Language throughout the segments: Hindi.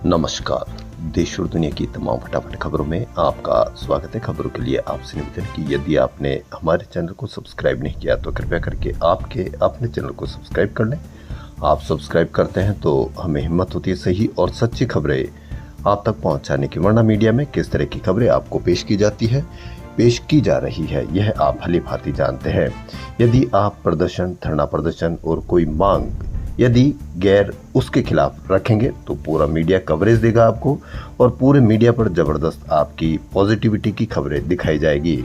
नमस्कार। देश और दुनिया की तमाम फटाफट खबरों में आपका स्वागत है। खबरों के लिए आपसे निवेदन कि यदि आपने हमारे चैनल को सब्सक्राइब नहीं किया तो कृपया करके आपके अपने चैनल को सब्सक्राइब कर लें। आप सब्सक्राइब करते हैं तो हमें हिम्मत होती है सही और सच्ची खबरें आप तक पहुंचाने की। वरना मीडिया में किस तरह की खबरें आपको पेश की जा रही है यह आप भली भांति जानते हैं। यदि आप प्रदर्शन, धरना प्रदर्शन और कोई मांग यदि गैर उसके खिलाफ रखेंगे तो पूरा मीडिया कवरेज देगा आपको और पूरे मीडिया पर जबरदस्त आपकी पॉजिटिविटी की खबरें दिखाई जाएगी।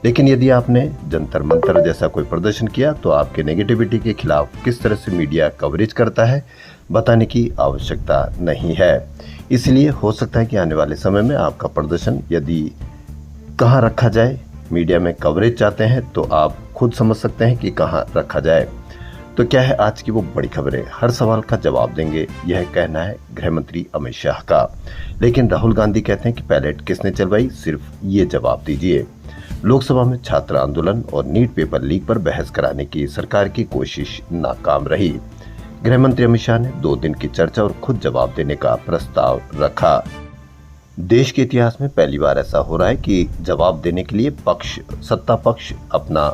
लेकिन यदि आपने जंतर मंतर जैसा कोई प्रदर्शन किया तो आपके नेगेटिविटी के खिलाफ किस तरह से मीडिया कवरेज करता है बताने की आवश्यकता नहीं है। इसलिए हो सकता है कि आने वाले समय में आपका प्रदर्शन यदि कहाँ रखा जाए, मीडिया में कवरेज चाहते हैं तो आप खुद समझ सकते हैं कि कहाँ रखा जाए। तो क्या है आज की वो बड़ी खबरें, हर सवाल का जवाब देंगे, यह कहना है गृह मंत्री अमित शाह का। लेकिन राहुल गांधी कहते हैं कि पैलेट किसने चलवाई, सिर्फ ये जवाब दीजिए। लोकसभा में छात्र आंदोलन और नीट पेपर लीक पर बहस कराने की सरकार की कोशिश नाकाम रही। गृह मंत्री अमित शाह ने 2 दिन की चर्चा और खुद जवाब देने का प्रस्ताव रखा। देश के इतिहास में पहली बार ऐसा हो रहा है कि जवाब देने के लिए सत्ता पक्ष अपना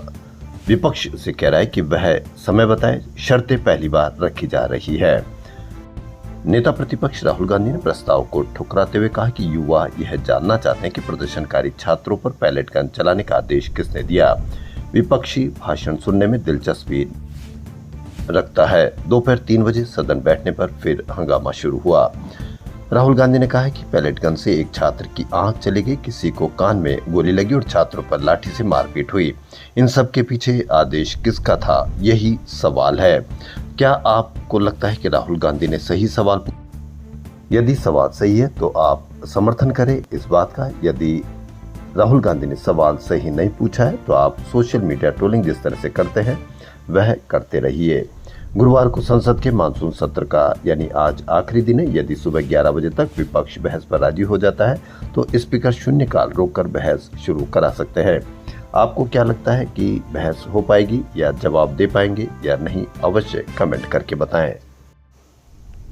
विपक्ष से कह रहा है कि वह समय बताए। शर्तें पहली बार रखी जा रही है। नेता प्रतिपक्ष राहुल गांधी ने प्रस्ताव को ठुकराते हुए कहा कि युवा यह जानना चाहते हैं कि प्रदर्शनकारी छात्रों पर पैलेट गन चलाने का आदेश किसने दिया। विपक्षी भाषण सुनने में दिलचस्पी रखता है। दोपहर 3 बजे सदन बैठने पर फिर हंगामा शुरू हुआ। राहुल गांधी ने कहा है कि पैलेट गन से एक छात्र की आंख चली गई, किसी को कान में गोली लगी और छात्रों पर लाठी से मारपीट हुई। इन सब के पीछे आदेश किसका था, यही सवाल है। क्या आपको लगता है कि राहुल गांधी ने सही सवाल पूछा? यदि सवाल सही है तो आप समर्थन करें इस बात का। यदि राहुल गांधी ने सवाल सही नहीं पूछा है तो आप सोशल मीडिया ट्रोलिंग जिस तरह से करते हैं वह करते रहिए। गुरुवार को संसद के मानसून सत्र का यानी आज आखिरी दिन है। यदि सुबह 11 बजे तक विपक्ष बहस पर राजी हो जाता है तो स्पीकर शून्यकाल रोककर बहस शुरू करा सकते हैं। आपको क्या लगता है कि बहस हो पाएगी या जवाब दे पाएंगे या नहीं, अवश्य कमेंट करके बताएं।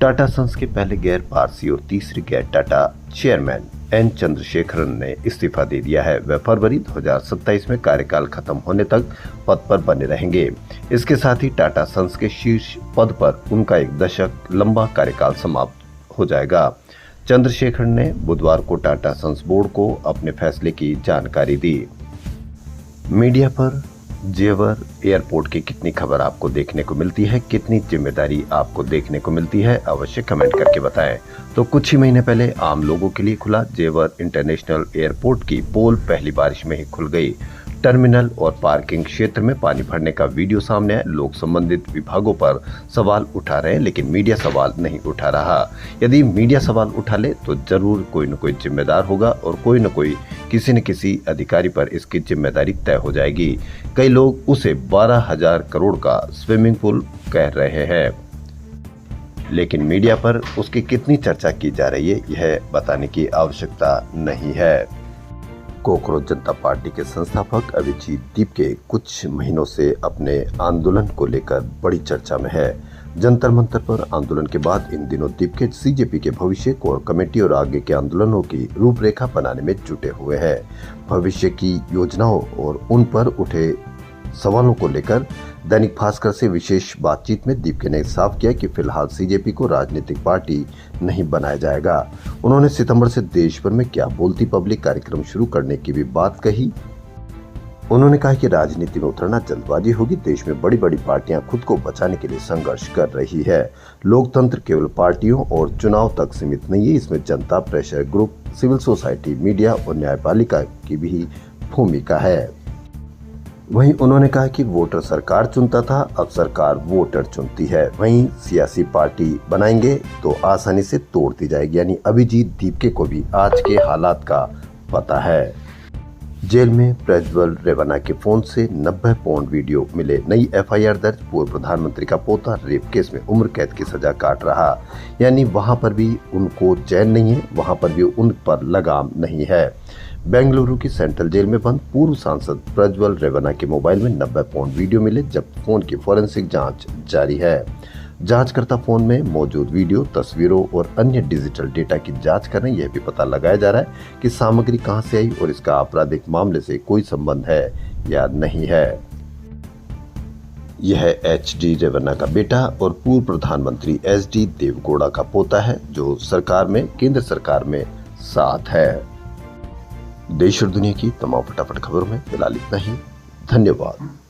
टाटा सन्स के पहले गैर पारसी और तीसरे गैर टाटा चेयरमैन एन चंद्रशेखरन ने इस्तीफा दे दिया है। वह फरवरी 2027 में कार्यकाल खत्म होने तक पद पर बने रहेंगे। इसके साथ ही टाटा सन्स के शीर्ष पद पर उनका 1 दशक लंबा कार्यकाल समाप्त हो जाएगा। चंद्रशेखरन ने बुधवार को टाटा सन्स बोर्ड को अपने फैसले की जानकारी दी। मीडिया पर जेवर एयरपोर्ट की कितनी खबर आपको देखने को मिलती है, कितनी जिम्मेदारी आपको देखने को मिलती है, अवश्य कमेंट करके बताएं। तो कुछ ही महीने पहले आम लोगों के लिए खुला जेवर इंटरनेशनल एयरपोर्ट की पोल पहली बारिश में ही खुल गई। टर्मिनल और पार्किंग क्षेत्र में पानी भरने का वीडियो सामने आया। लोग संबंधित विभागों पर सवाल उठा रहे हैं लेकिन मीडिया सवाल नहीं उठा रहा। यदि मीडिया सवाल उठा ले तो जरूर कोई न कोई जिम्मेदार होगा और कोई न कोई किसी न किसी अधिकारी पर इसकी जिम्मेदारी तय हो जाएगी। कई लोग उसे 12,000 करोड़ का स्विमिंग पूल कह रहे हैं, लेकिन मीडिया पर उसकी कितनी चर्चा की जा रही है यह बताने की आवश्यकता नहीं है। कोकरोच जनता पार्टी के संस्थापक अभिजीत दीपके कुछ महीनों से अपने आंदोलन को लेकर बड़ी चर्चा में है। जंतर मंतर पर आंदोलन के बाद इन दिनों दीपके सीजेपी के भविष्य कोर कमेटी और आगे के आंदोलनों की रूपरेखा बनाने में जुटे हुए हैं। भविष्य की योजनाओं और उन पर उठे सवालों को लेकर दैनिक भास्कर से विशेष बातचीत में दीपके ने साफ किया कि फिलहाल सीजेपी को राजनीतिक पार्टी नहीं बनाया जाएगा। उन्होंने सितंबर से देश भर में क्या बोलती पब्लिक कार्यक्रम शुरू करने की भी बात कही। उन्होंने कहा कि राजनीति में उतरना जल्दबाजी होगी। देश में बड़ी बड़ी पार्टियां खुद को बचाने के लिए संघर्ष कर रही है। लोकतंत्र केवल पार्टियों और चुनाव तक सीमित नहीं है, इसमें जनता, pressure group, civil society, media और न्यायपालिका की भी भूमिका है। वहीं उन्होंने कहा कि वोटर सरकार चुनता था, अब सरकार वोटर चुनती है। वहीं सियासी पार्टी बनाएंगे तो आसानी से तोड़ दी जाएगी। यानी अभिजीत दीपके को भी आज के हालात का पता है। जेल में प्रज्वल रेवन्ना के फोन से 90 पौंड वीडियो मिले। नई एफआईआर दर्ज। पूर्व प्रधानमंत्री का पोता रेप केस में उम्र कैद की सजा काट रहा। यानी वहां पर भी उनको चैन नहीं है, वहां पर भी उन पर लगाम नहीं है। बेंगलुरु की सेंट्रल जेल में बंद पूर्व सांसद प्रज्वल रेवन्ना के मोबाइल में 90 पौंड वीडियो मिले, जब फोन की फोरेंसिक जांच जारी है। जांचकर्ता फोन में मौजूद वीडियो, तस्वीरों और अन्य डिजिटल डेटा की जांच कर रहे हैं। यह भी पता लगाया जा रहा है कि सामग्री कहां से आई और इसका आपराधिक मामले से कोई संबंध है या नहीं है। यह एच.डी. रेवन्ना का बेटा और पूर्व प्रधानमंत्री एस.डी. देवेगौड़ा का पोता है, जो केंद्र सरकार में साथ है। देश और दुनिया की तमाम फटाफट खबरों में फिलहाल इतना ही। धन्यवाद।